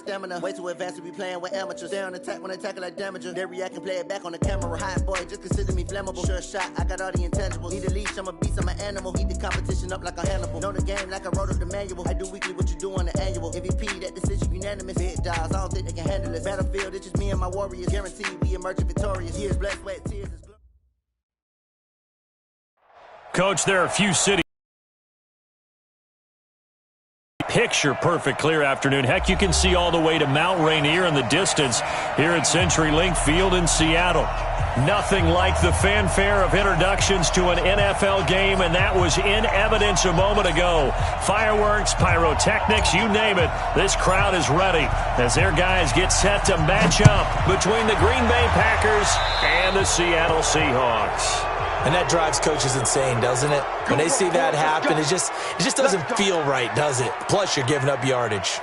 stamina. Way too advanced to be playing with amateurs. Stay on attack when they tackle like damager. They react and play it back on the camera. Hot boy, just consider me flammable. Sure shot, I got all the intangibles. Need a leash, I'm a beast, I'm an animal. Eat the competition up like a Hannibal. Know the game like I wrote up the manual. I do weekly what you do on the annual. MVP, that decision unanimous. Big dogs, I don't think they can handle it. Battlefield, it's just me and my warriors. Guaranteed we emerge victorious. Years, blood, sweat, tears. Coach, there are a few cities. Picture-perfect clear afternoon. Heck, you can see all the way to Mount Rainier in the distance here at CenturyLink Field in Seattle. Nothing like the fanfare of introductions to an NFL game, and that was in evidence a moment ago. Fireworks, pyrotechnics, you name it. This crowd is ready as their guys get set to match up between the Green Bay Packers and the Seattle Seahawks. And that drives coaches insane, doesn't it? When they see that happen, it just doesn't feel right, does it? Plus, you're giving up yardage.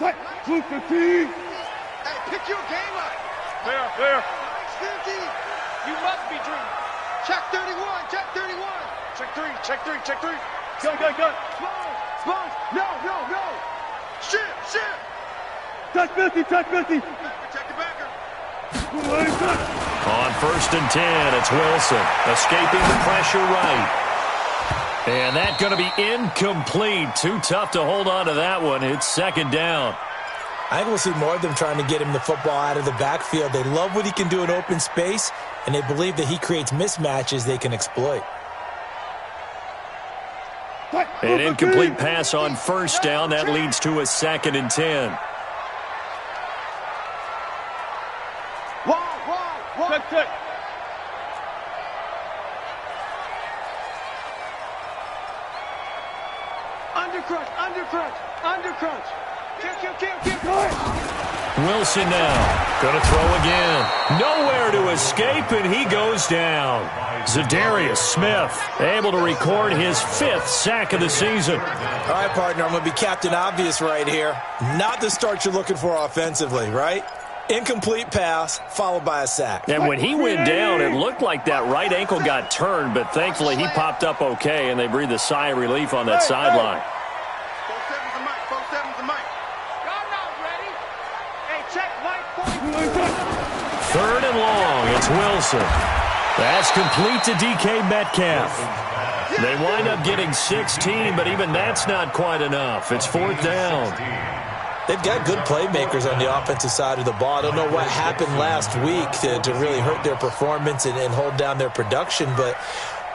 Hey, pick your game up. There. You must be dreaming. Check 31, check 31. Check 3. Go. Small. No. Shit. Touch 50. Protect the backer. On 1st and 10, it's Wilson escaping the pressure right. And that's going to be incomplete. Too tough to hold on to that one. It's 2nd down. I think we'll see more of them trying to get him the football out of the backfield. They love what he can do in open space, and they believe that he creates mismatches they can exploit. An incomplete pass on 1st down. That leads to a 2nd and 10. Wall. Check. Undercrunch. Kill. Wilson now going to throw again. Nowhere to escape, and he goes down. Zadarius Smith able to record his 5th sack of the season. All right, partner, I'm going to be Captain Obvious right here. Not the start you're looking for offensively, right? Incomplete pass followed by a sack. And when he went down, it looked like that right ankle got turned, but thankfully he popped up okay, and they breathed a sigh of relief on that sideline. 3rd and long, it's Wilson. That's complete to DK Metcalf. They wind up getting 16, but even that's not quite enough. It's 4th down. They've got good playmakers on the offensive side of the ball. I don't know what happened last week to really hurt their performance and hold down their production, but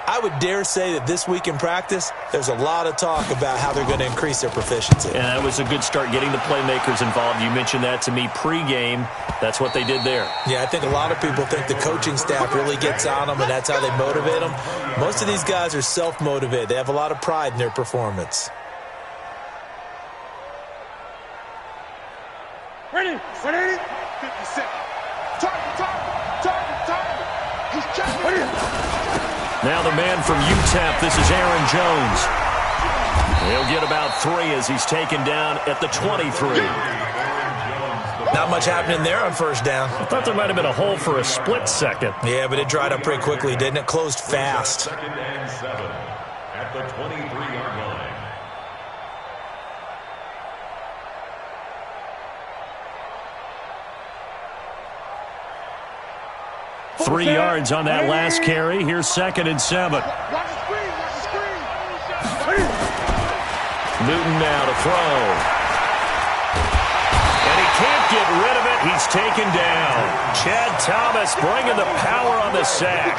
I would dare say that this week in practice, there's a lot of talk about how they're going to increase their proficiency. And that was a good start getting the playmakers involved. You mentioned that to me pregame. That's what they did there. Yeah, I think a lot of people think the coaching staff really gets on them, and that's how they motivate them. Most of these guys are self-motivated. They have a lot of pride in their performance. Ready. 50 seconds. Target. He's checking. Now the man from UTEP, this is Aaron Jones. He'll get about 3 as he's taken down at the 23. Not much happening there on 1st down. I thought there might have been a hole for a split second. Yeah, but it dried up pretty quickly, didn't it? Closed fast. 2nd and 7 at the 23-yard line. 3 yards on that last carry. Here's 2nd and 7. Watch the screen. Newton now to throw. And he can't get rid of it. He's taken down. Chad Thomas bringing the power on the sack.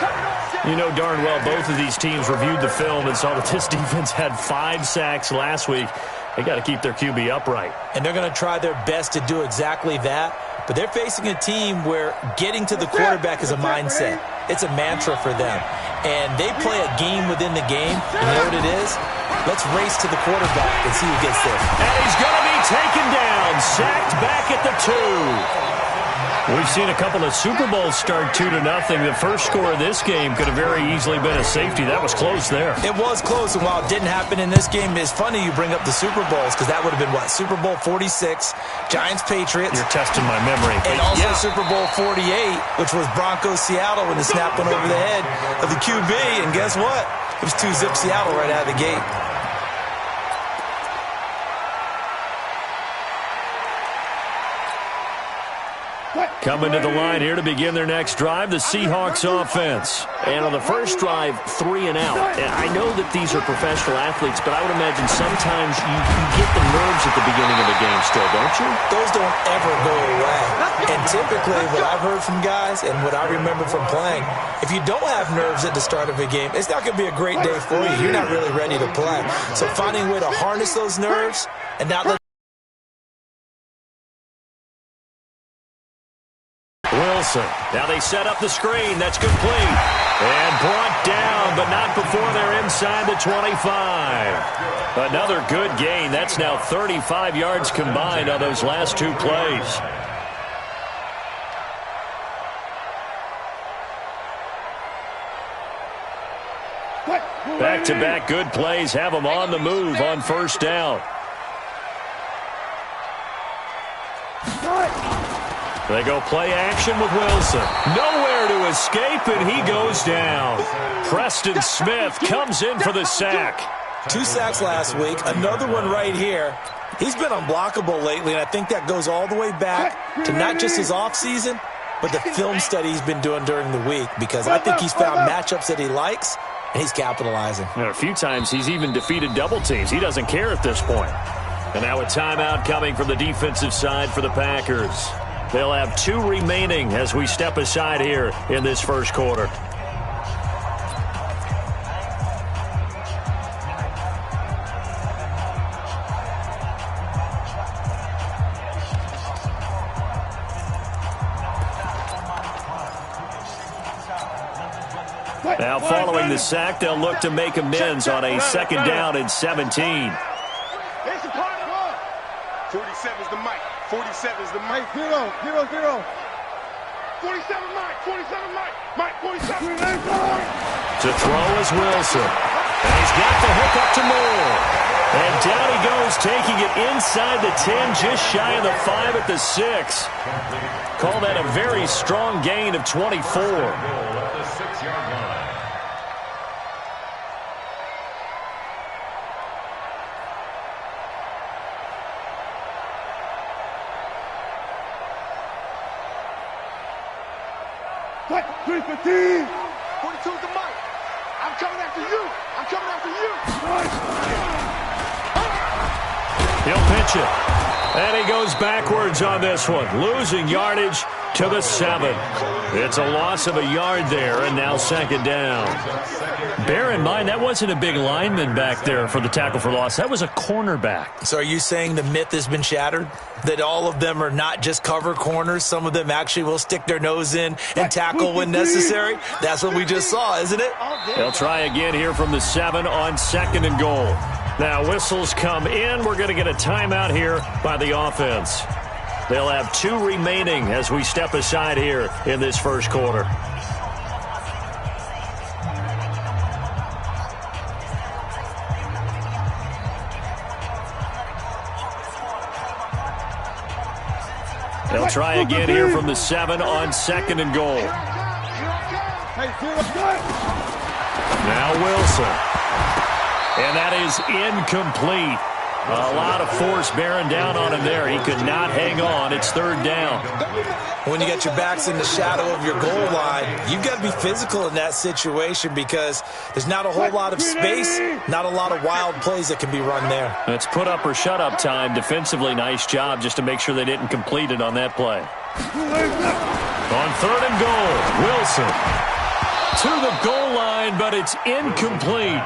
You know darn well both of these teams reviewed the film and saw that this defense had 5 sacks last week. They got to keep their QB upright. And they're going to try their best to do exactly that. But they're facing a team where getting to the quarterback is a mindset. It's a mantra for them. And they play a game within the game. And you know what it is? Let's race to the quarterback and see who gets there. And he's going to be taken down. Sacked back at the 2. We've seen a couple of Super Bowls start 2-0. The first score of this game could have very easily been a safety. That was close there. It was close, and while it didn't happen in this game, it's funny you bring up the Super Bowls because that would have been, what, Super Bowl 46, Giants-Patriots. You're testing my memory. And also Super Bowl 48, which was Broncos-Seattle when the snap went over the head of the QB. And guess what? It was 2-zip Seattle right out of the gate. Coming to the line here to begin their next drive, the Seahawks offense. And on the first drive, 3 and out. And I know that these are professional athletes, but I would imagine sometimes you get the nerves at the beginning of a game still, don't you? Those don't ever go away. And typically what I've heard from guys and what I remember from playing, if you don't have nerves at the start of a game, it's not going to be a great day for you. You're not really ready to play. So finding a way to harness those nerves and not let Wilson. Now they set up the screen. That's complete. And brought down, but not before they're inside the 25. Another good gain. That's now 35 yards combined on those last 2 plays. Back-to-back good plays have them on the move on first down. They go play action with Wilson. Nowhere to escape, and he goes down. Preston Smith comes in for the sack. 2 sacks last week, another one right here. He's been unblockable lately, and I think that goes all the way back to not just his offseason, but the film study he's been doing during the week, because I think he's found matchups that he likes, and he's capitalizing. A few times he's even defeated double teams. He doesn't care at this point. And now a timeout coming from the defensive side for the Packers. They'll have 2 remaining as we step aside here in this first quarter. Now following the sack, they'll look to make amends on a 2nd down and 17. 47 is the mic. 47 is the mic. 0, 0, 0. 47 Mike. 47 Mike. Mike 47. To throw is Wilson. And he's got the hook up to Moore. And down he goes, taking it inside the 10, just shy of the 5 at the 6. Call that a very strong gain of 24. At the 6-yard line. What? 315. 42 is the mic. I'm coming after you. I'm coming after you. He'll pitch it. And he goes backwards on this one, losing yardage to the 7. It's a loss of a yard there, and now 2nd down. Bear in mind, that wasn't a big lineman back there for the tackle for loss. That was a cornerback. So are you saying the myth has been shattered? That all of them are not just cover corners? Some of them actually will stick their nose in and tackle when necessary? That's what we just saw, isn't it? They'll try again here from the 7 on 2nd and goal. Now whistles come in. We're going to get a timeout here by the offense. They'll have 2 remaining as we step aside here in this first quarter. They'll try again here from the 7 on 2nd and goal. Now Wilson. And that is incomplete. A lot of force bearing down on him there. He could not hang on. It's 3rd down. When you get your backs in the shadow of your goal line, you've got to be physical in that situation because there's not a whole lot of space, not a lot of wild plays that can be run there. It's put up or shut up time. Defensively, nice job just to make sure they didn't complete it on that play. On 3rd and goal, Wilson to the goal line, but it's incomplete.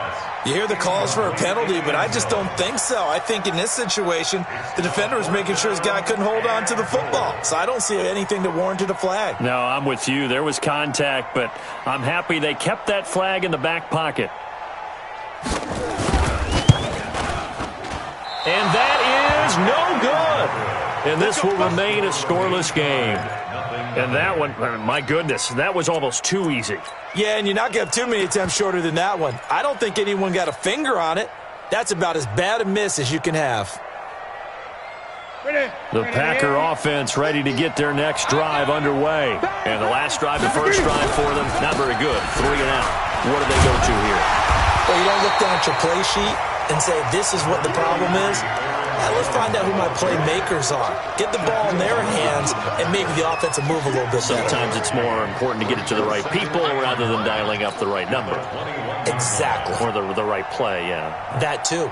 You hear the calls for a penalty, but I just don't think so. I think in this situation, the defender was making sure his guy couldn't hold on to the football. So I don't see anything that warranted a flag. No, I'm with you. There was contact, but I'm happy they kept that flag in the back pocket. And that is no good. And this will remain a scoreless game. And that one, my goodness, that was almost too easy. Yeah, and you're not going to have too many attempts shorter than that one. I don't think anyone got a finger on it. That's about as bad a miss as you can have. The Packer offense ready to get their next drive underway. And the last drive, the first drive for them, not very good. 3 and out. What do they go to here? Well, you don't look down at your play sheet and say, this is what the problem is. Let's find out who my playmakers are. Get the ball in their hands, and maybe the offense will move a little bit better. Sometimes it's more important to get it to the right people rather than dialing up the right number. Exactly. Or the right play, yeah. That too.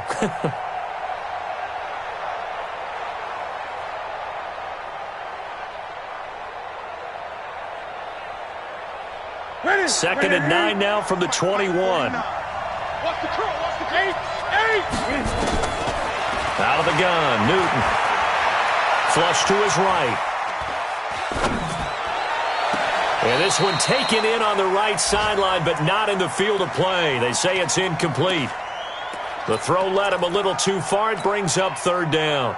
Second and 9 now from the 21. Watch the curl, watch the 8. Out of the gun, Newton. Flush to his right. And this one taken in on the right sideline, but not in the field of play. They say it's incomplete. The throw led him a little too far. It brings up 3rd down.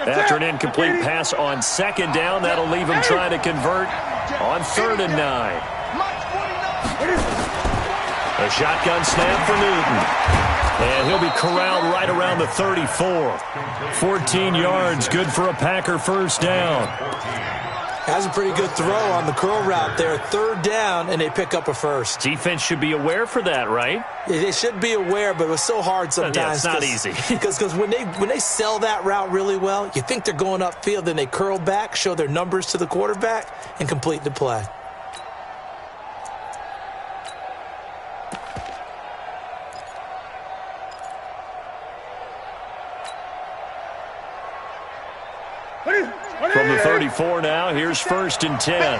After an incomplete pass on 2nd down, that'll leave him trying to convert on 3rd and 9. A shotgun snap for Newton. And he'll be corralled right around the 34. 14 yards, good for a Packer first down. Has a pretty good throw on the curl route there. 3rd down, and they pick up a first. Defense should be aware for that, right? They should be aware, but it was so hard sometimes. Yeah, it's not easy. Because when they sell that route really well, you think they're going upfield, then they curl back, show their numbers to the quarterback, and complete the play. From the 34 now, here's 1st and 10.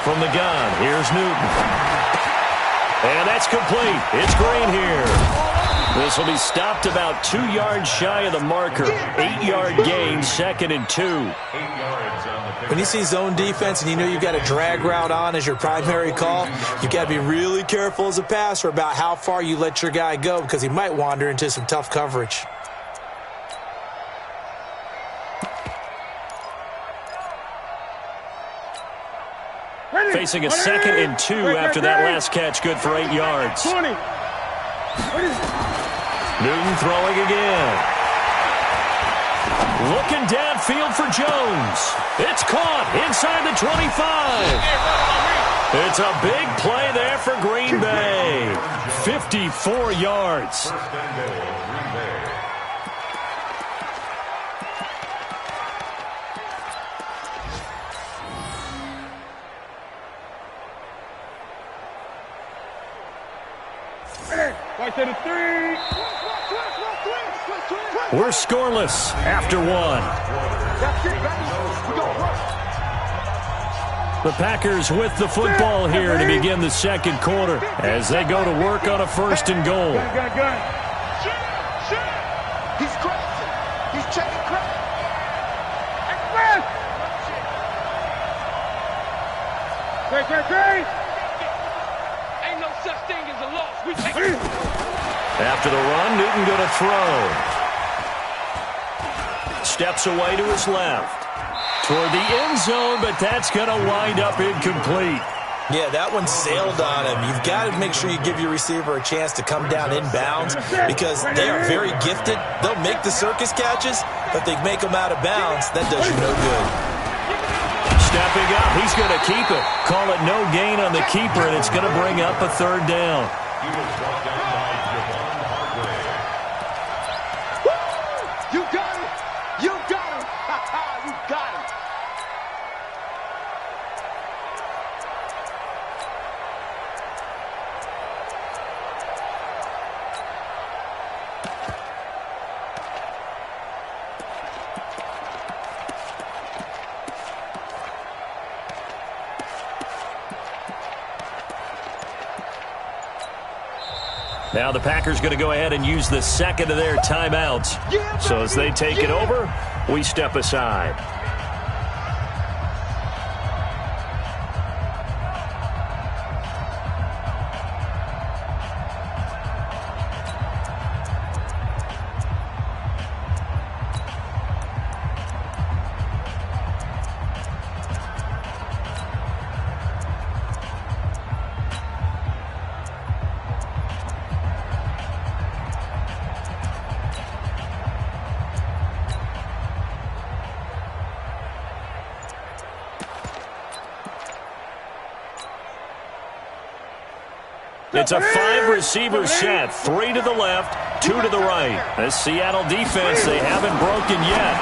From the gun, here's Newton. And that's complete. It's Green here. This will be stopped about 2 yards shy of the marker. 8-yard gain, 2nd and 2. When you see zone defense and you know you've got a drag route on as your primary call, you've got to be really careful as a passer about how far you let your guy go because he might wander into some tough coverage. Facing a 2nd and 2 after that last catch, good for 8 yards. Newton throwing again. Looking downfield for Jones. It's caught inside the 25. It's a big play there for Green Bay. 54 yards. We're scoreless after 1. The Packers with the football here to begin the 2nd quarter as they go to work on a 1st and goal. He's crossing. He's checking crack. Ain't no such thing as a loss. We take it. After the run, Newton going to throw. Steps away to his left. Toward the end zone, but that's going to wind up incomplete. Yeah, that one sailed on him. You've got to make sure you give your receiver a chance to come down inbounds because they are very gifted. They'll make the circus catches, but they make them out of bounds. That does you no good. Stepping up, he's going to keep it. Call it no gain on the keeper, and it's going to bring up a 3rd down. You got it. You got him. You got him. Now the Packers going to go ahead and use the 2nd of their timeouts. So as they take it over, we step aside. It's a 5-receiver set, 3 to the left, 2 to the right. This Seattle defense, they haven't broken yet.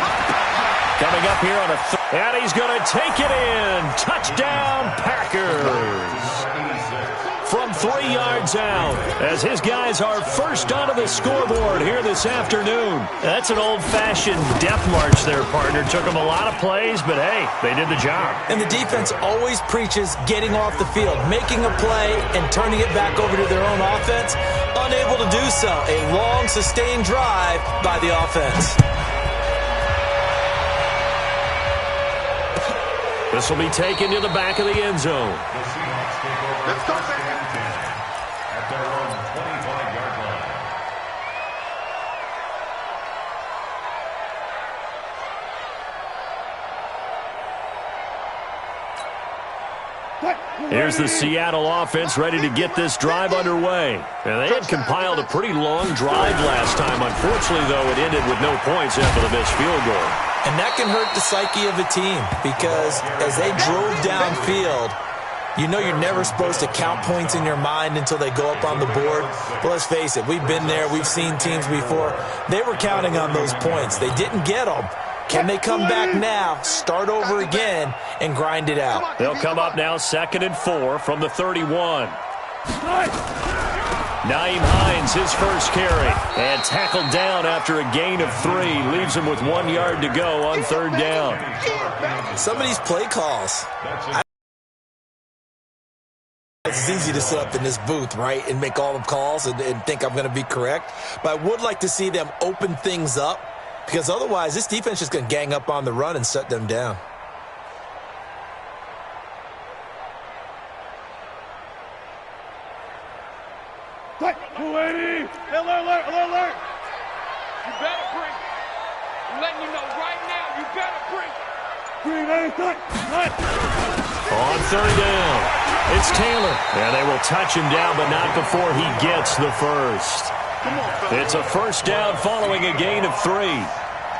Coming up here on and he's going to take it in. Touchdown, Packers. From 3 yards out, as his guys are first onto the scoreboard here this afternoon. That's an old-fashioned death march there, partner. Took them a lot of plays, but hey, they did the job. And the defense always preaches getting off the field, making a play, and turning it back over to their own offense. Unable to do so. A long, sustained drive by the offense. This will be taken to the back of the end zone. Let's go, baby. At their own 25-yard line. Here's the Seattle offense ready to get this drive underway. And they had compiled a pretty long drive last time. Unfortunately, though, it ended with no points after the missed field goal. And that can hurt the psyche of a team because as they drove downfield, you know you're never supposed to count points in your mind until they go up on the board. But let's face it, we've been there. We've seen teams before. They were counting on those points. They didn't get them. Can they come back now, start over again, and grind it out? They'll come up now 2nd and 4 from the 31. Nyheim Hines, his first carry, and tackled down after a gain of 3. Leaves him with 1 yard to go on 3rd down. Some of these play calls, it's easy to sit up in this booth, right, and make all the calls and think I'm going to be correct. But I would like to see them open things up because otherwise this defense is going to gang up on the run and shut them down. Alert! Alert! Alert! You better bring it. I'm letting you know right now, you better bring it. On 3rd down, it's Taylor. And they will touch him down, but not before he gets the first. It's a 1st down following a gain of 3.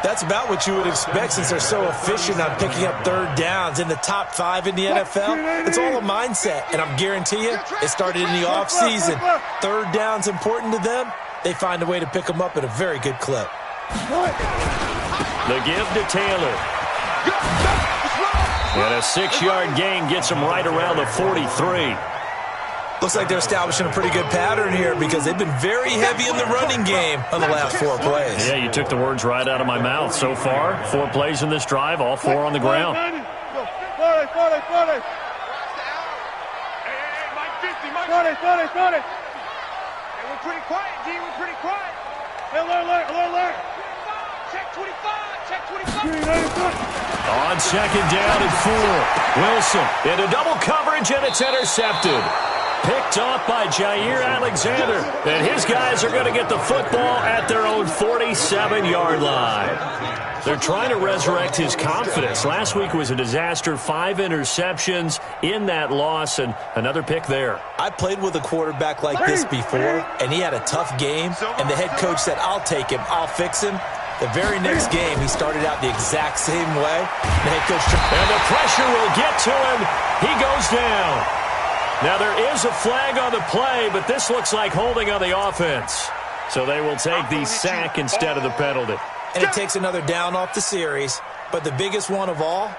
That's about what you would expect since they're so efficient on picking up 3rd downs in the top 5 in the NFL. It's all a mindset, and I'm guarantee you it started in the offseason. 3rd down's important to them. They find a way to pick them up at a very good clip. The give to Taylor. And a 6-yard gain gets him right around the 43. Looks like they're establishing a pretty good pattern here because they've been very heavy in the running game on the last 4 plays. Yeah, you took the words right out of my mouth. So far, 4 plays in this drive, all 4 on the ground. Hey, Mike 50, Mike. Hey, we're pretty quiet, D. We're pretty quiet. Alert. Check 25. On 2nd down and 4. Wilson into double coverage, and it's intercepted. Picked off by Jair Alexander. And his guys are going to get the football at their own 47-yard line. They're trying to resurrect his confidence. Last week was a disaster. 5 interceptions in that loss, and another pick there. I played with a quarterback like this before, and he had a tough game, and the head coach said, I'll take him, I'll fix him. The very next game, he started out the exact same way. The head coach and the pressure will get to him. He goes down. Now, there is a flag on the play, but this looks like holding on the offense. So they will take the sack instead of the penalty. And it takes another down off the series. But the biggest one of all,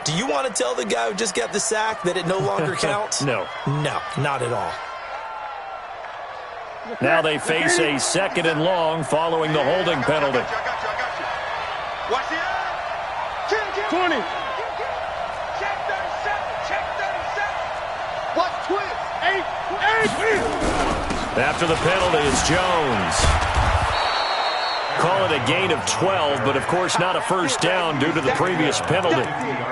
do you want to tell the guy who just got the sack that it no longer counts? No. No, not at all. Now they face a 2nd and long following the holding penalty. I got you. Watch the eye. 20. Check 37. Watch twist. 8. After the penalty, it's Jones. Call it a gain of 12, but of course not a 1st down due to the previous penalty.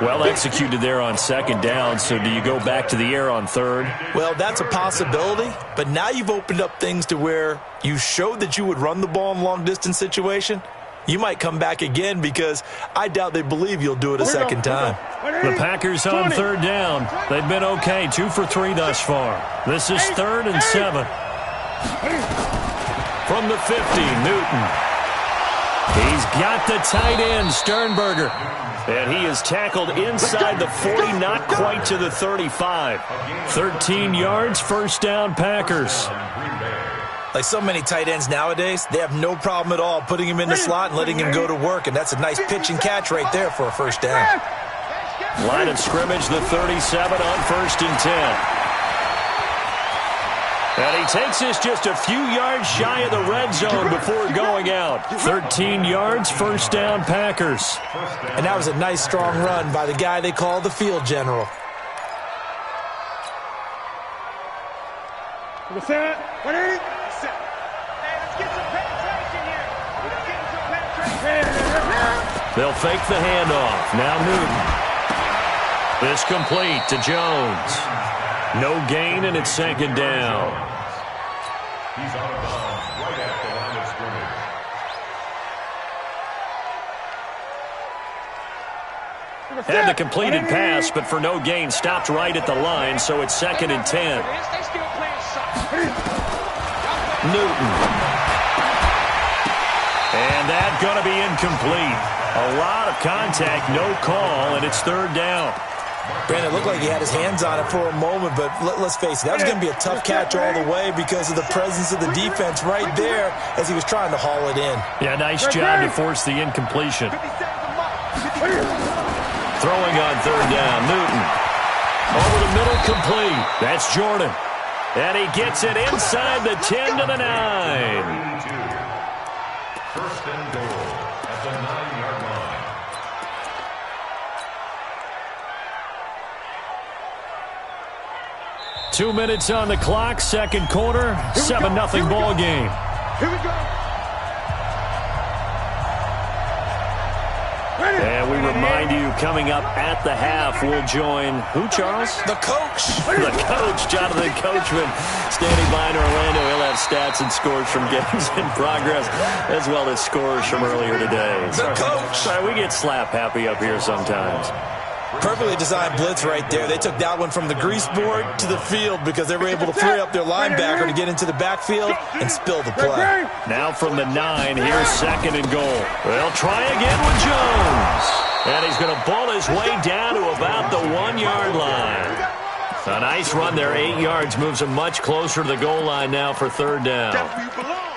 Well executed there on 2nd down, so do you go back to the air on 3rd? Well, that's a possibility, but now you've opened up things to where you showed that you would run the ball in a long-distance situation. You might come back again because I doubt they believe you'll do it a 2nd time. The Packers on 3rd down. They've been okay, 2 for 3 thus far. This is 3rd and 7. From the 50, Newton. He's got the tight end, Sternberger. And he is tackled inside the 40, not quite to the 35. 13 yards, first down, Packers. Like so many tight ends nowadays, they have no problem at all putting him in the slot and letting him go to work, and that's a nice pitch and catch right there for a first down. Line of scrimmage, the 37 on 1st and 10. And he takes this just a few yards shy of the red zone before going out. 13 yards, first down, Packers. And that was a nice, strong run by the guy they call the field general. Set. Ready? Set. Hey, let's get some penetration here. Let's get some penetration. They'll fake the handoff. Now Newton. This complete to Jones. No gain, and it's second down. He's out of bounds right at the line of scrimmage. Had the completed pass, but for no gain, stopped right at the line, so it's 2nd and 10. Newton. And that's going to be incomplete. A lot of contact, no call, and it's 3rd down. Brandon, it looked like he had his hands on it for a moment, but let's face it, that was going to be a tough catch all the way because of the presence of the defense right there as he was trying to haul it in. Yeah, nice job to force the incompletion. Throwing on 3rd down, Newton. Over the middle, complete. That's Jordan. And he gets it inside the 10 to the 9. First and goal at the 9-yard line. Two minutes on the clock, second quarter, 7-0 ball game. Here we go. And we remind you, coming up at the half, we'll join who, Charles? The coach. The coach, Jonathan Coachman, standing by in Orlando. He'll have stats and scores from games in progress, as well as scores from earlier today. The coach. Sorry, we get slap happy up here sometimes. Perfectly designed blitz right there. They took that one from the grease board to the field because they were able to free up their linebacker to get into the backfield and spill the play. Now from the 9, here's 2nd and goal. They'll try again with Jones. And he's going to bull his way down to about the 1-yard line. A nice run there, 8 yards, moves him much closer to the goal line now for 3rd down. That's where you belong.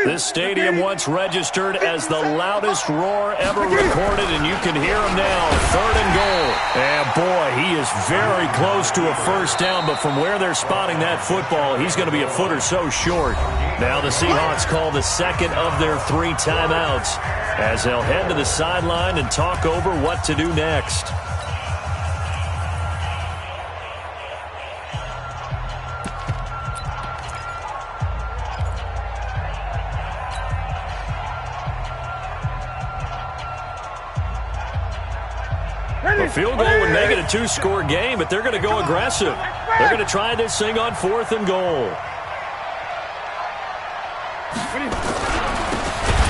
This stadium once registered as the loudest roar ever recorded, and you can hear him now. 3rd and goal. And boy, he is very close to a first down, but from where they're spotting that football, he's going to be a foot or so short. Now the Seahawks call the 2nd of their 3 timeouts as they'll head to the sideline and talk over what to do next. A field goal would make it a 2-score game, but they're going to go aggressive. They're going to try this thing on 4th and goal.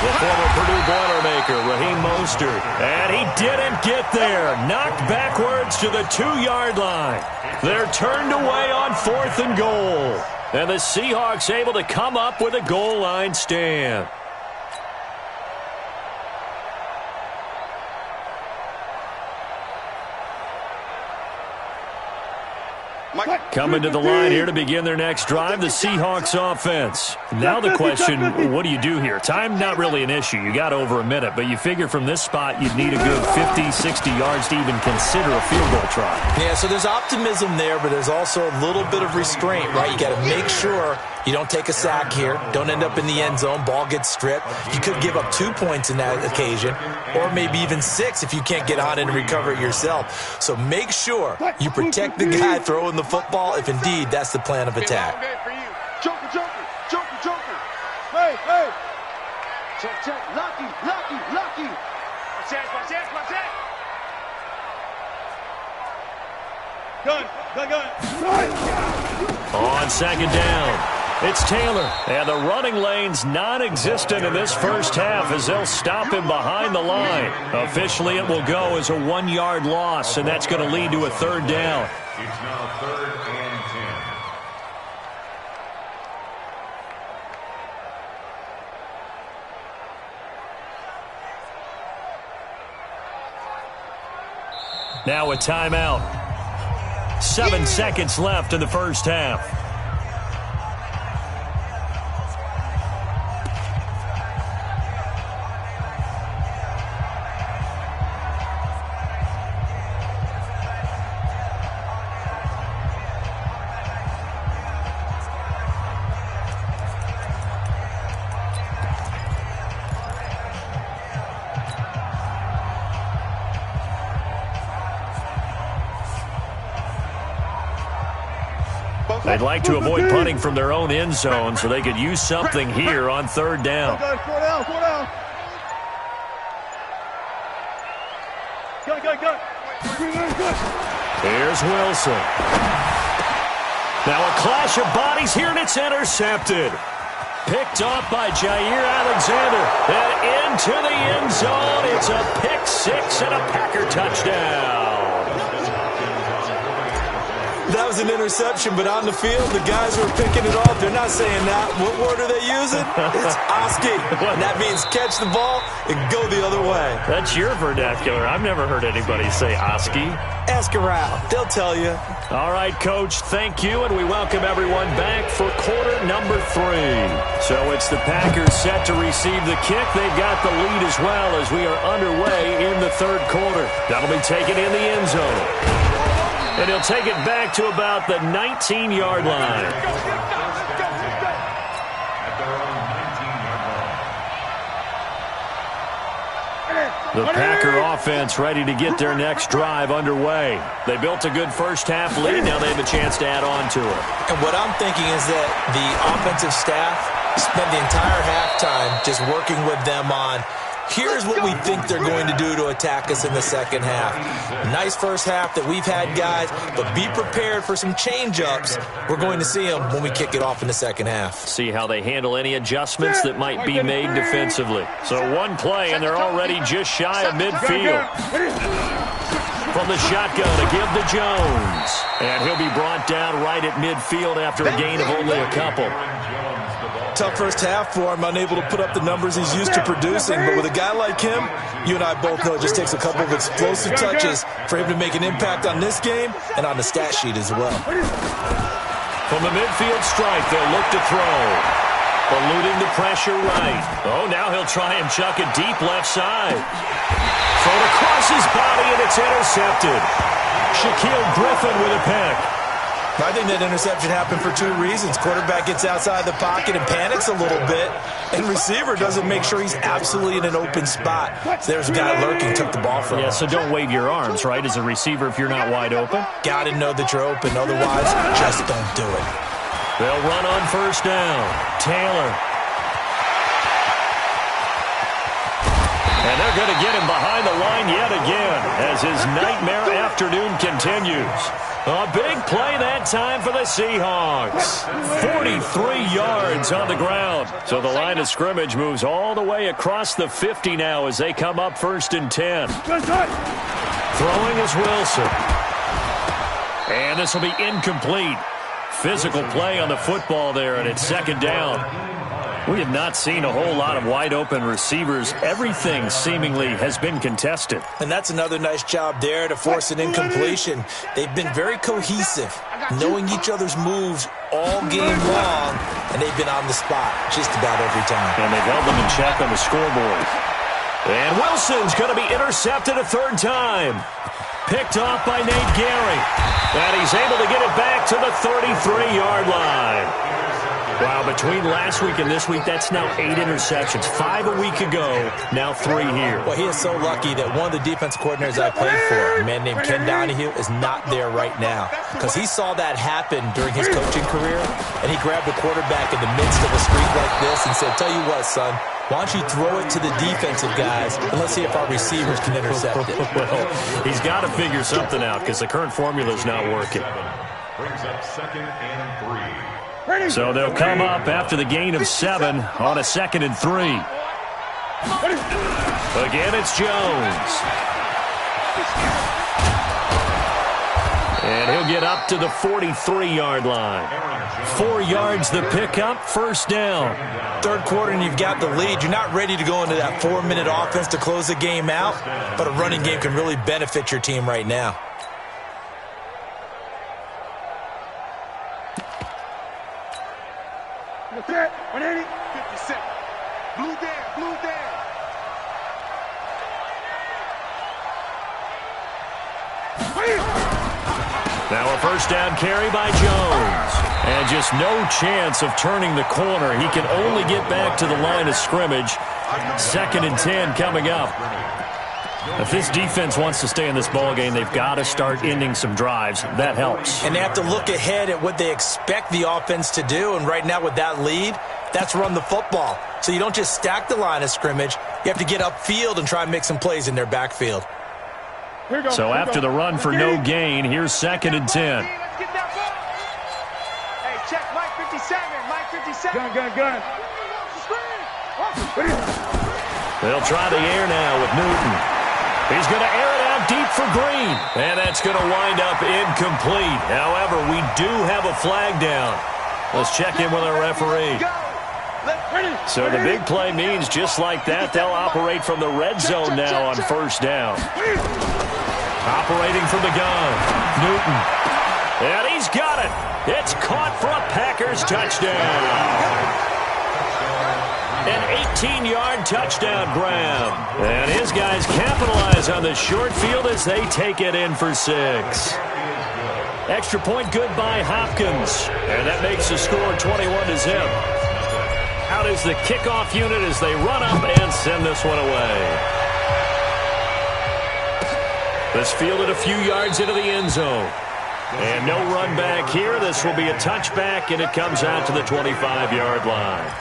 The former Purdue Boilermaker, Raheem Mostert. And he didn't get there. Knocked backwards to the 2-yard line. They're turned away on 4th and goal. And the Seahawks able to come up with a goal line stand. Coming to the line here to begin their next drive, the Seahawks offense. Now the question, what do you do here? Time, not really an issue. You got over a minute, but you figure from this spot you'd need a good 50, 60 yards to even consider a field goal try. Yeah, so there's optimism there, but there's also a little bit of restraint, right? You got to make sure you don't take a sack here. Don't end up in the end zone. Ball gets stripped. You could give up 2 points in that occasion, or maybe even 6 if you can't get on it and recover it yourself. So make sure you protect the guy throwing the football if indeed that's the plan of attack. Joker, Joker, Joker, Joker. Hey, hey. Check, check. Lucky, lucky, lucky. Watch that, watch that. Gun. On 2nd down, It's Taylor. And the running lane's non-existent in this first half as they'll stop him behind the line. Officially, it will go as a 1-yard loss, and that's going to lead to a third down. It's now 3rd and 10. Now a timeout. 7 seconds left in the first half. They'd like to avoid punting from their own end zone so they could use something here on 3rd down. Go down. Here's Wilson. Now a clash of bodies here, and it's intercepted. Picked off by Jair Alexander. And into the end zone. It's a pick six and a Packer touchdown. That was an interception, but on the field, the guys who are picking it off, they're not saying that. What word are they using? It's Oski. And that means catch the ball and go the other way. That's your vernacular. I've never heard anybody say Oski. Ask around. They'll tell you. All right, Coach, thank you, and we welcome everyone back for quarter number 3. So it's the Packers set to receive the kick. They've got the lead as well as we are underway in the 3rd quarter. That'll be taken in the end zone. And he'll take it back to about the 19-yard line. The Packer offense ready to get their next drive underway. They built a good first-half lead. Now they have a chance to add on to it. And what I'm thinking is that the offensive staff spent the entire halftime just working with them on here's what we think they're going to do to attack us in the second half. Nice first half that we've had, guys, but be prepared for some change-ups. We're going to see them when we kick it off in the second half. See how they handle any adjustments that might be made defensively. So one play, and they're already just shy of midfield. From the shotgun to give to Jones. And he'll be brought down right at midfield after a gain of only a couple. Tough first half for him, unable to put up the numbers he's used to producing. But with a guy like him, you and I both know it just takes a couple of explosive touches for him to make an impact on this game and on the stat sheet as well. From the midfield stripe, they'll look to throw. Eluding the pressure right. Oh, now he'll try and chuck it deep left side. Thrown across his body, and it's intercepted. Shaquille Griffin with a pick. I think that interception happened for 2 reasons. Quarterback gets outside the pocket and panics a little bit, and receiver doesn't make sure he's absolutely in an open spot. So there's a guy lurking, took the ball from him. Yeah, so don't wave your arms, right, as a receiver if you're not wide open. Got to know that you're open, otherwise just don't do it. They'll run on first down. Taylor. And they're going to get him behind the line yet again as his nightmare afternoon continues. A big play that time for the Seahawks. 43 yards on the ground. So the line of scrimmage moves all the way across the 50 now as they come up 1st and 10. Throwing is Wilson. And this will be incomplete. Physical play on the football there, and it's 2nd down. We have not seen a whole lot of wide-open receivers. Everything seemingly has been contested. And that's another nice job there to force an incompletion. They've been very cohesive, knowing each other's moves all game long, and they've been on the spot just about every time. And they've held them in check on the scoreboard. And Wilson's going to be intercepted a 3rd time. Picked off by Nate Gehring. And he's able to get it back to the 33-yard line. Wow, between last week and this week, that's now 8 interceptions. 5 a week ago, now 3 here. Well, he is so lucky that one of the defense coordinators I played for, a man named Ken Donahue, is not there right now. Because he saw that happen during his coaching career, and he grabbed the quarterback in the midst of a streak like this and said, tell you what, son, why don't you throw it to the defensive guys, and let's see if our receivers can intercept it. Well, he's got to figure something out because the current formula is not working. Brings up 2nd and 3. So they'll come up after the gain of 7 on a 2nd and 3. Again, it's Jones. And he'll get up to the 43-yard line. 4 yards the pickup, first down. Third quarter and you've got the lead. You're not ready to go into that 4-minute offense to close the game out, but a running game can really benefit your team right now. That's it. 180. 57. Blue down. Blue down. Now a first down carry by Jones. And just no chance of turning the corner. He can only get back to the line of scrimmage. 2nd and 10 coming up. If this defense wants to stay in this ballgame, they've got to start ending some drives. That helps. And they have to look ahead at what they expect the offense to do. And right now with that lead, that's run the football. So you don't just stack the line of scrimmage. You have to get upfield and try and make some plays in their backfield. So after the run for no gain, here's 2nd and 10. Hey, check Mike 57. Mike 57. Gun. They'll try the air now with Newton. He's going to air it out deep for Green. And that's going to wind up incomplete. However, we do have a flag down. Let's check in with our referee. So the big play means just like that, they'll operate from the red zone now on first down. Operating from the gun, Newton. And he's got it. It's caught for a Packers touchdown. An 18-yard touchdown grab. And his guys capitalize on the short field as they take it in for 6. Extra point good by Hopkins. And that makes the score 21-0. Out is the kickoff unit as they run up and send this one away. This fielded a few yards into the end zone. And no run back here. This will be a touchback, and it comes out to the 25-yard line.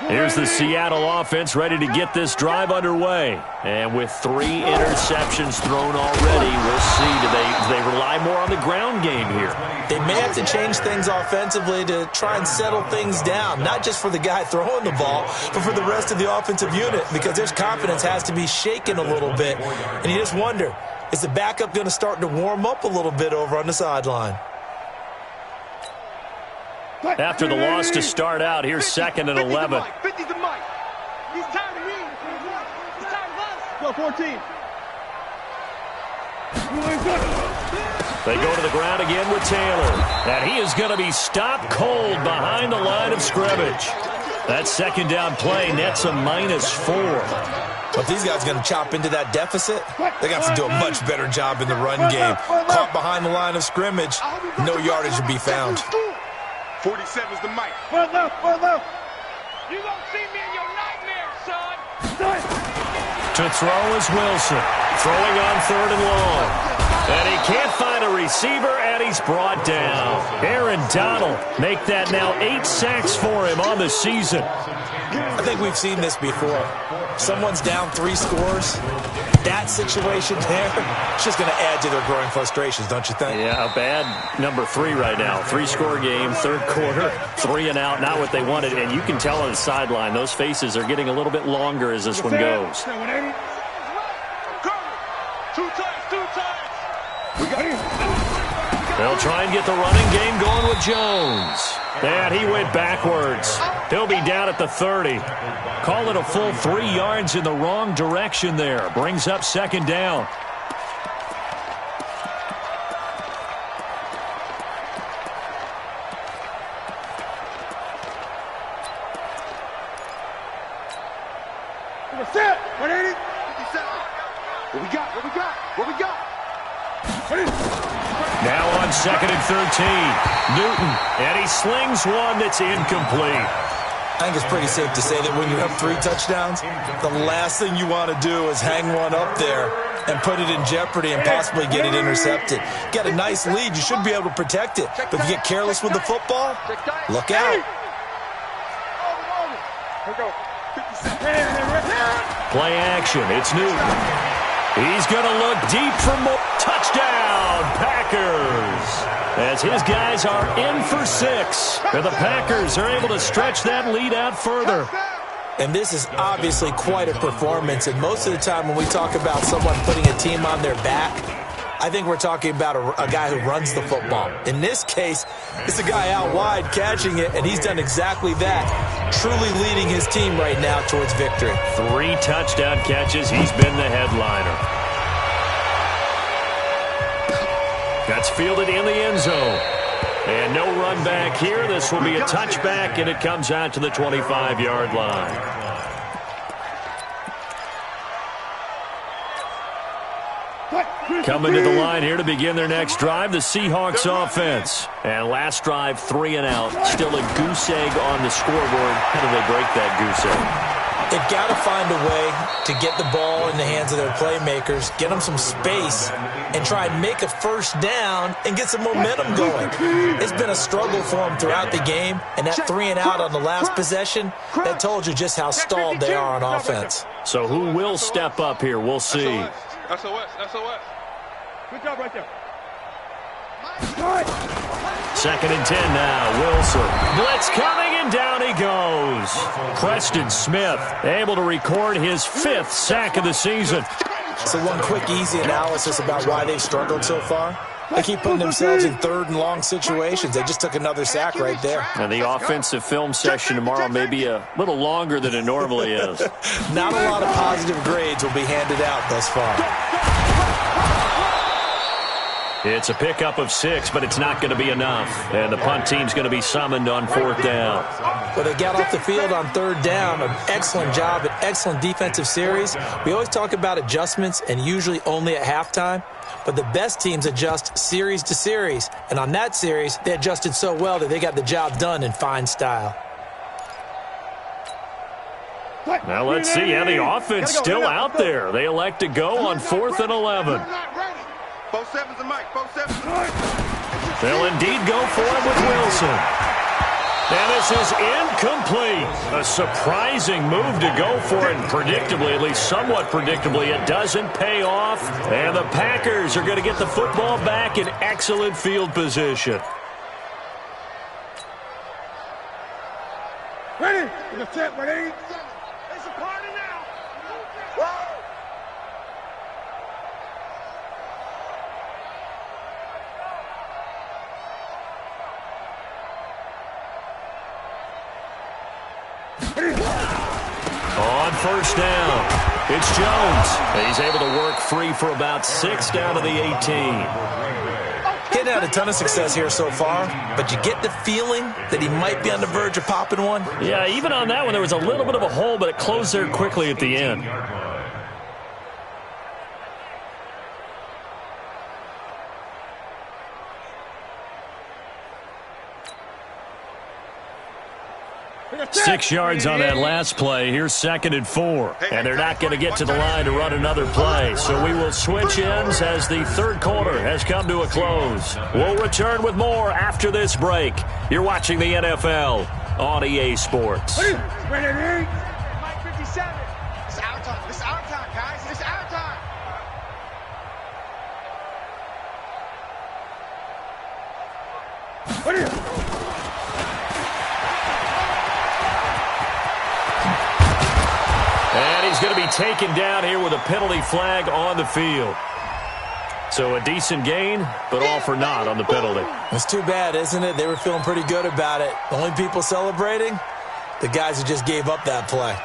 Here's the Seattle offense ready to get this drive underway. And with 3 interceptions thrown already, we'll see. Do they rely more on the ground game here? They may have to change things offensively to try and settle things down, not just for the guy throwing the ball, but for the rest of the offensive unit, because their confidence has to be shaken a little bit. And you just wonder, is the backup going to start to warm up a little bit over on the sideline? After the loss to start out, here's 2nd and 11. 50 to Mike. He's tired of me. He's tired of us. Go 14. They go to the ground again with Taylor. And he is going to be stopped cold behind the line of scrimmage. That 2nd down play nets a -4. But these guys are going to chop into that deficit. They got to do a much better job in the run game. Caught behind the line of scrimmage, no yardage to be found. 47's the mic. You gonna see me in your nightmares, son. To throw is Wilson. Throwing on 3rd and long. And he can't find a receiver, and he's brought down. Aaron Donald make that now 8 sacks for him on the season. I think we've seen this before. Someone's down 3 scores. That situation there, it's just going to add to their growing frustrations, don't you think? Yeah, a bad number 3 right now. 3-score game, 3rd quarter, 3 and out, not what they wanted. And you can tell on the sideline, those faces are getting a little bit longer as this one goes. They'll try and get the running game going with Jones. And he went backwards. He'll be down at the 30. Call it a full 3 yards in the wrong direction there. Brings up 2nd down. What's that? 180? 57. What we got? Now on 2nd and 13. Newton, and he slings one that's incomplete. I think it's pretty safe to say that when you have 3 touchdowns, the last thing you want to do is hang one up there and put it in jeopardy and possibly get it intercepted. Get a nice lead, you should be able to protect it. But if you get careless with the football, look out. Play action, it's Newton. He's going to look deep for more. Touchdown, Packers. As his guys are in for 6. And the Packers are able to stretch that lead out further. And this is obviously quite a performance. And most of the time when we talk about someone putting a team on their back, I think we're talking about a guy who runs the football. In this case, it's a guy out wide catching it, and he's done exactly that, truly leading his team right now towards victory. 3 touchdown catches. He's been the headliner. That's fielded in the end zone. And no run back here. This will be a touchback, and it comes out to the 25-yard line. Coming to the line here to begin their next drive, the Seahawks offense. And last drive, 3 and out. Still a goose egg on the scoreboard. How do they break that goose egg? They've got to find a way to get the ball in the hands of their playmakers, get them some space, and try and make a first down and get some momentum going. It's been a struggle for them throughout the game, and that 3 and out on the last possession, that told you just how stalled they are on offense. So who will step up here? We'll see. SOS. Good job right there. 2nd and 10 now. Wilson. Blitz coming, and down he goes. Preston Smith able to record his 5th sack of the season. So one quick, easy analysis about why they've struggled so far. They keep putting themselves in 3rd and long situations. They just took another sack right there. And the offensive film session tomorrow may be a little longer than it normally is. Not a lot of positive grades will be handed out thus far. It's a pickup of 6, but it's not going to be enough. And the punt team's going to be summoned on 4th down. Well, they got off the field on 3rd down. An excellent job, an excellent defensive series. We always talk about adjustments, and usually only at halftime. But the best teams adjust series to series. And on that series, they adjusted so well that they got the job done in fine style. Now let's see how the offense still out there. They elect to go on 4th and 11. 4-7's a mic. 4-7's a mic. They'll indeed go for it with Wilson. And this is incomplete. A surprising move to go for it. And predictably, at least somewhat predictably, it doesn't pay off. And the Packers are going to get the football back in excellent field position. Ready? In the tent, ready? It's a party now. Woo! On 1st down, it's Jones. He's able to work free for about 6 down to the 18. Getting had a ton of success here so far, but you get the feeling that he might be on the verge of popping one. Yeah, even on that one, there was a little bit of a hole, but it closed there quickly at the end. Six yards on that last play. Here's 2nd and 4. And they're not going to get to the line to run another play. So we will switch ends as the 3rd quarter has come to a close. We'll return with more after this break. You're watching the NFL on EA Sports. Ready? Mike 57. It's our time. It's our time, guys. It's our time. Ready? And he's going to be taken down here with a penalty flag on the field. So a decent gain, but all for naught on the penalty. It's too bad, isn't it? They were feeling pretty good about it. The only people celebrating, the guys who just gave up that play.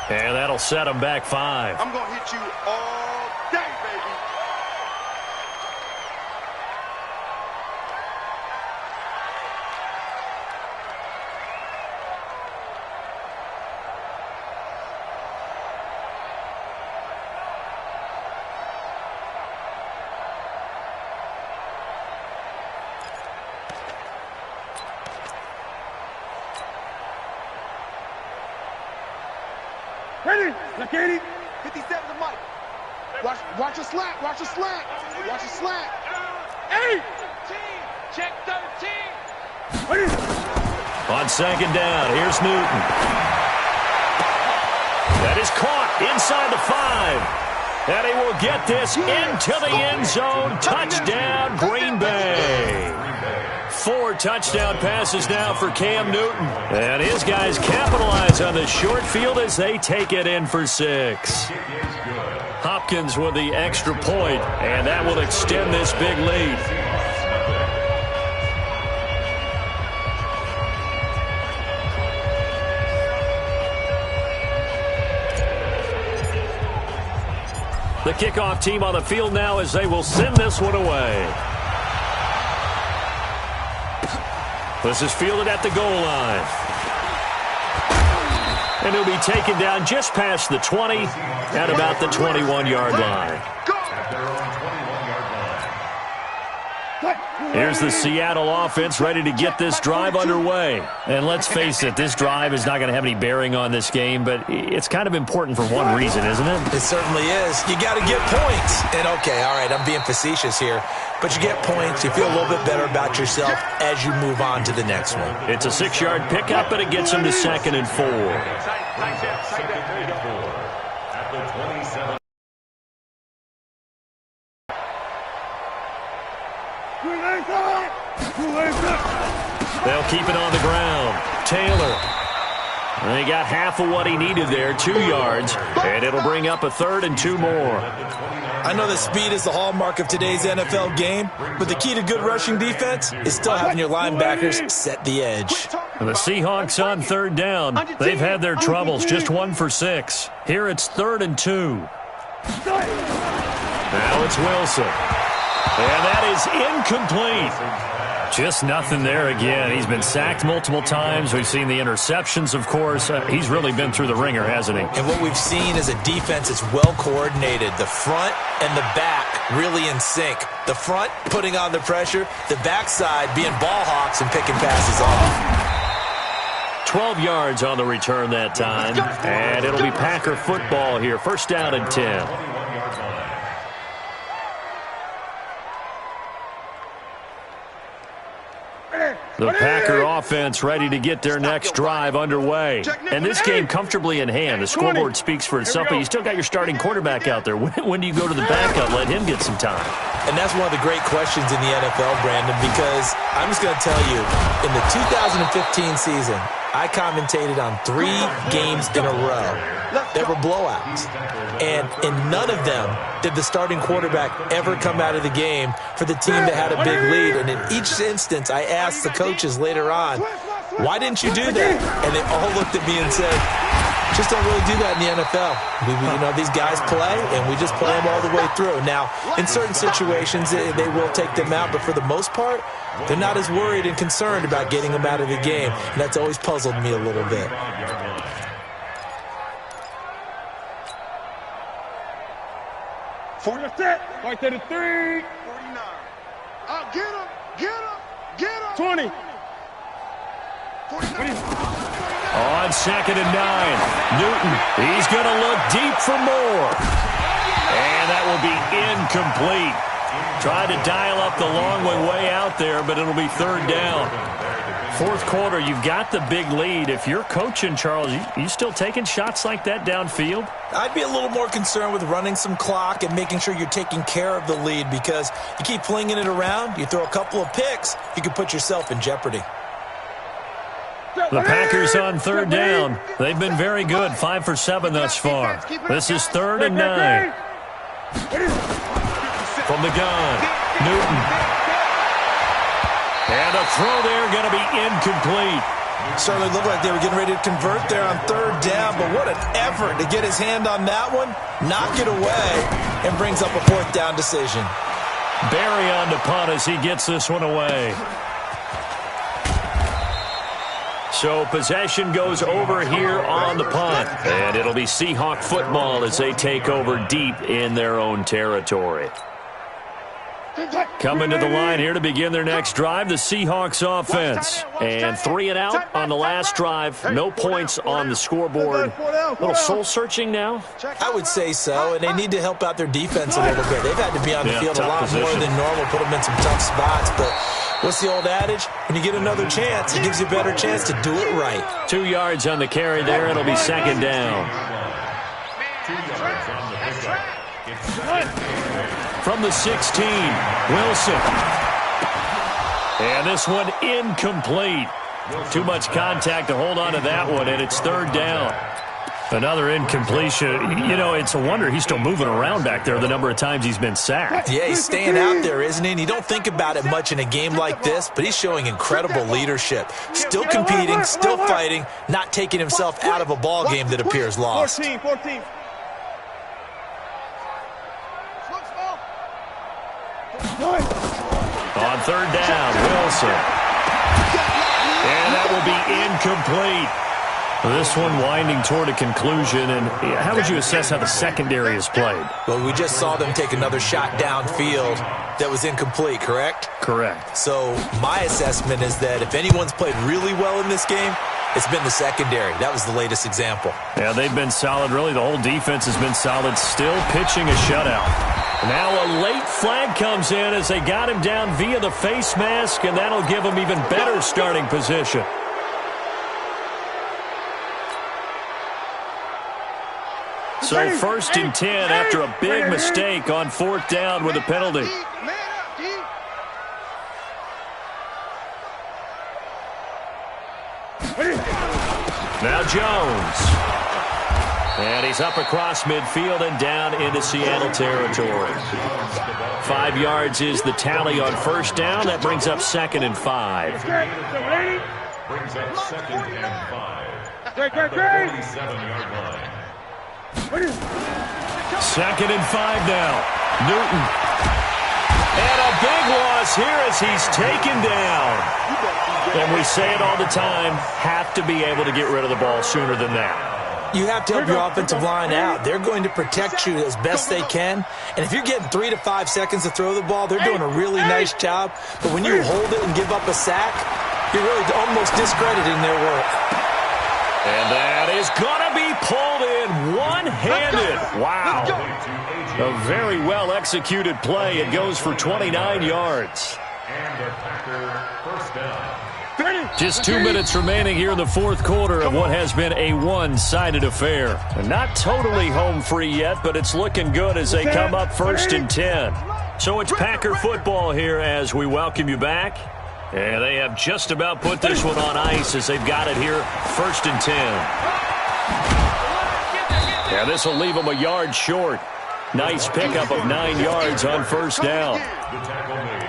And that'll set him back 5. I'm going to hit you all day, baby. Ready? Look, 80. 57 the mic. Watch your slant. Watch your slant. Watch your slant. 8. Check 13. Ready? On second down, here's Newton. That is caught inside the 5. And he will get this into the end zone. Touchdown, Green Bay. 4 touchdown passes now for Cam Newton. And his guys capitalize on the short field as they take it in for 6. Hopkins with the extra point, and that will extend this big lead. The kickoff team on the field now as they will send this one away. This is fielded at the goal line. And he'll be taken down just past the 20 at about the 21-yard line. Here's the Seattle offense ready to get this drive underway. And let's face it, this drive is not going to have any bearing on this game, but it's kind of important for one reason, isn't it? It certainly is. You got to get points. And okay, all right, I'm being facetious here, but you get points, you feel a little bit better about yourself as you move on to the next one. It's a 6-yard pickup, and it gets them to 2nd and 4. At the 27. They'll keep it on the ground. Taylor. And he got half of what he needed there, 2 yards, and it'll bring up a 3rd and 2 more. I know that speed is the hallmark of today's NFL game, but the key to good rushing defense is still having your linebackers set the edge. And the Seahawks on 3rd down. They've had their troubles, just 1 for 6. Here it's 3rd and 2. Now it's Wilson. And that is incomplete. Just nothing there again. He's been sacked multiple times. We've seen the interceptions, of course. He's really been through the ringer, hasn't he? And what we've seen is a defense that's well coordinated. The front and the back really in sync. The front putting on the pressure. The backside being ball hawks and picking passes off. 12 yards on the return that time. And it'll be Packer football here. 1st down and 10. The Packer offense ready to get their next drive underway. And this game comfortably in hand. The scoreboard speaks for itself, but you still got your starting quarterback out there. When do you go to the backup? Let him get some time. And that's one of the great questions in the NFL, Brandon, because I'm just going to tell you, in the 2015 season, I commentated on 3 games in a row that were blowouts. And in none of them did the starting quarterback ever come out of the game for the team that had a big lead. And in each instance, I asked the coaches later on, why didn't you do that? And they all looked at me and said, just don't really do that in the NFL. These guys play, and we just play them all the way through. Now, in certain situations, they will take them out, but for the most part, they're not as worried and concerned about getting them out of the game. And that's always puzzled me a little bit. For the set. Right to the 3. 49. Get him. Get him. Get him. 20. 49. On 2nd and 9. Newton, he's going to look deep for more. And that will be incomplete. Tried to dial up the long way out there, but it'll be 3rd down. 4th quarter, you've got the big lead. If you're coaching, Charles, you still taking shots like that downfield? I'd be a little more concerned with running some clock and making sure you're taking care of the lead, because you keep flinging it around, you throw a couple of picks, you can put yourself in jeopardy. The Packers on 3rd down. They've been very good, 5 for 7 thus far. This is 3rd and 9. From the gun, Newton. And a throw there going to be incomplete. Certainly looked like they were getting ready to convert there on 3rd down, but what an effort to get his hand on that one, knock it away, and brings up a 4th down decision. Barry on to punt as he gets this one away. So possession goes over here on the punt, and it'll be Seahawk football as they take over deep in their own territory. Coming to the line here to begin their next drive, the Seahawks offense. And 3 and out on the last drive. No points on the scoreboard. A little soul-searching now? I would say so, and they need to help out their defense a little bit. They've had to be on the field a lot more than normal, put them in some tough spots. But what's the old adage? When you get another chance, it gives you a better chance to do it right. 2 yards on the carry there. It'll be second down. 2 yards on the pickup. From the 16, Wilson. And this one incomplete. Too much contact to hold on to that one, and it's third down. Another incompletion. You know, it's a wonder he's still moving around back there the number of times he's been sacked. Yeah, he's staying out there, isn't he? And you don't think about it much in a game like this, but he's showing incredible leadership. Still competing, still fighting, not taking himself out of a ball game that appears lost. 14. On third down, Wilson. And that will be incomplete. This one winding toward a conclusion. And how would you assess how the secondary has played? Well, we just saw them take another shot downfield that was incomplete, correct? Correct. So my assessment is that if anyone's played really well in this game, it's been the secondary. That was the latest example. Yeah, they've been solid. Really, the whole defense has been solid. Still pitching a shutout. Now a late flag comes in as they got him down via the face mask, and that'll give him even better starting position. So first and 10 after a big mistake on fourth down with a penalty. Now Jones. And he's up across midfield and down into Seattle territory. 5 yards is the tally on first down. That brings up second and 5. Brings up second and 5. At the 47-yard line. Second and 5 now. Newton. And a big loss here as he's taken down. And we say it all the time, have to be able to get rid of the ball sooner than that. You have to help your offensive line out. They're going to protect you as best they can. And if you're getting 3 to 5 seconds to throw the ball, they're doing a really nice job. But when you hold it and give up a sack, you're really almost discrediting their work. And that is going to be pulled in one-handed. Wow. A very well-executed play. It goes for 29 yards. And the Packer first down. Just 2 minutes remaining here in the fourth quarter of what has been a one-sided affair. Not totally home free yet, but it's looking good as they come up first and 10. So it's Packer football here as we welcome you back. And they have just about put this one on ice as they've got it here first and 10. Yeah, this will leave them a yard short. Nice pickup of 9 yards on first down.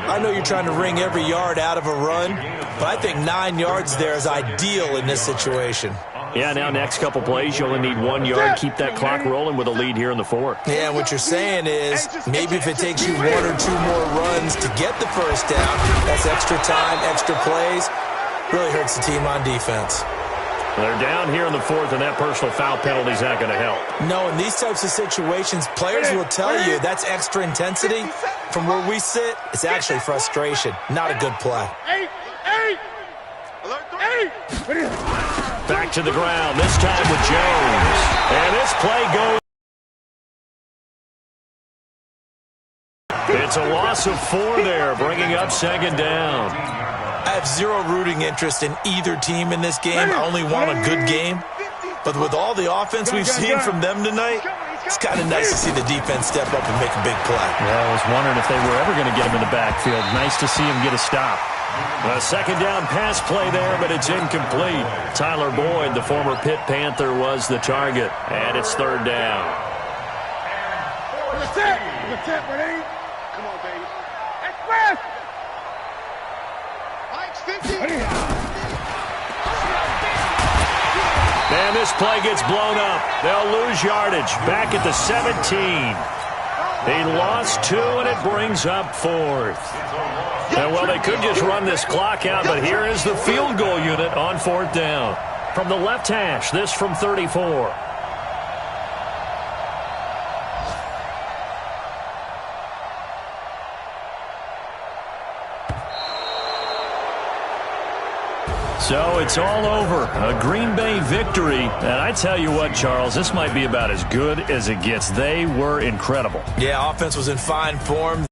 I know you're trying to wring every yard out of a run, but I think 9 yards there is ideal in this situation. Yeah, now next couple plays, you only need 1 yard. Keep that clock rolling with a lead here in the fourth. Yeah, what you're saying is maybe if it takes you 1 or 2 more runs to get the first down, that's extra time, extra plays. Really hurts the team on defense. They're down here in the fourth, and that personal foul penalty is not going to help. No, in these types of situations, players will tell you that's extra intensity. From where we sit, it's actually frustration. Not a good play. Back to the ground, this time with Jones. And this play goes. It's a loss of 4 there, bringing up second down. I have zero rooting interest in either team in this game. I only want a good game. But with all the offense we've seen from them tonight, it's kind of nice to see the defense step up and make a big play. Yeah, I was wondering if they were ever going to get him in the backfield. Nice to see him get a stop. A second down pass play there, but it's incomplete. Tyler Boyd, the former Pitt Panther, was the target. And it's third down. Come on, baby. Express! Mike's 50. And this play gets blown up. They'll lose yardage. Back at the 17. He lost 2, and it brings up fourth. And, well, they could just run this clock out, but here is the field goal unit on fourth down. From the left hash, this from 34. So it's all over. A Green Bay victory. And I tell you what, Charles, this might be about as good as it gets. They were incredible. Yeah, offense was in fine form.